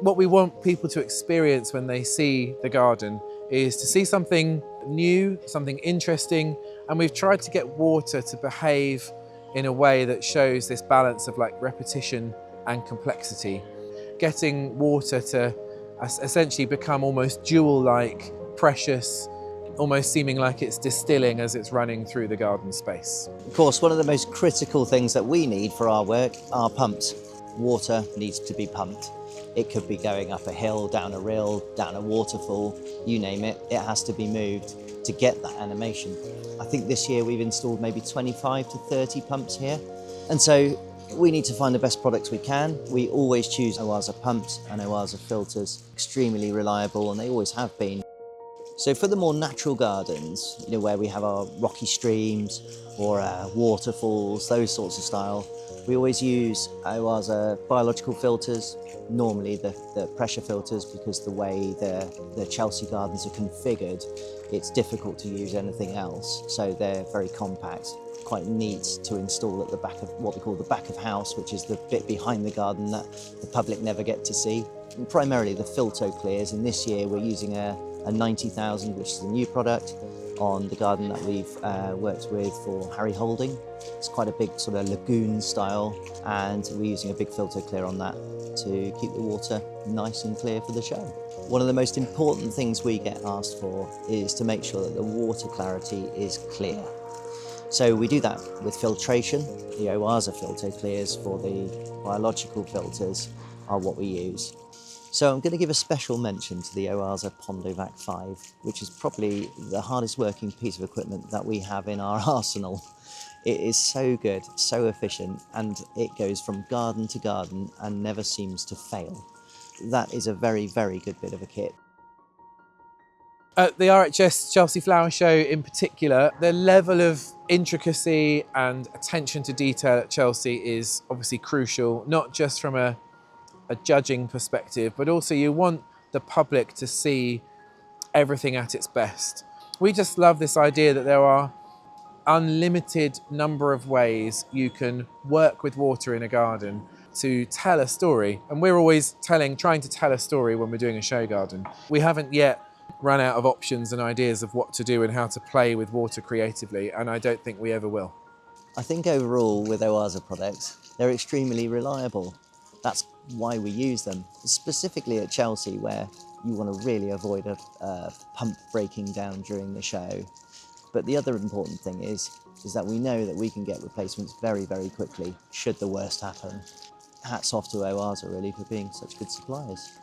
what we want people to experience when they see the garden is to see something new, something interesting, and we've tried to get water to behave in a way that shows this balance of like repetition and complexity. Getting water to essentially become almost jewel-like, precious, almost seeming like it's distilling as it's running through the garden space. Of course, one of the most critical things that we need for our work are pumps. Water needs to be pumped. It could be going up a hill, down a rill, down a waterfall, you name it, it has to be moved to get that animation. I think this year we've installed maybe 25 to 30 pumps here. And so we need to find the best products we can. We always choose Oase pumps and Oase filters, extremely reliable, and they always have been. So for the more natural gardens, where we have our rocky streams or waterfalls, those sorts of style, we always use Oase biological filters, normally the pressure filters, because the way the Chelsea gardens are configured, it's difficult to use anything else. So they're very compact, quite neat to install at the back of what we call the back of house, which is the bit behind the garden that the public never get to see. And primarily the filter clears, and this year we're using a 90,000, which is a new product, on the garden that we've worked with for Harry Holding. It's quite a big sort of lagoon style, and we're using a big filter clear on that to keep the water nice and clear for the show. One of the most important things we get asked for is to make sure that the water clarity is clear. So we do that with filtration. The Oase filter clears for the biological filters are what we use. So I'm going to give a special mention to the Oase Pondovac 5, which is probably the hardest working piece of equipment that we have in our arsenal. It is so good, so efficient, and it goes from garden to garden and never seems to fail. That is a very, very good bit of a kit. At the RHS Chelsea Flower Show in particular, the level of intricacy and attention to detail at Chelsea is obviously crucial, not just from a judging perspective, but also you want the public to see everything at its best. We just love this idea that there are unlimited number of ways you can work with water in a garden to tell a story. And we're always trying to tell a story when we're doing a show garden. We haven't yet run out of options and ideas of what to do and how to play with water creatively, and I don't think we ever will. I think overall with Oase products, they're extremely reliable. That's why we use them, specifically at Chelsea, where you want to really avoid a pump breaking down during the show. But the other important thing is that we know that we can get replacements very, very quickly, should the worst happen. Hats off to Oase really for being such good suppliers.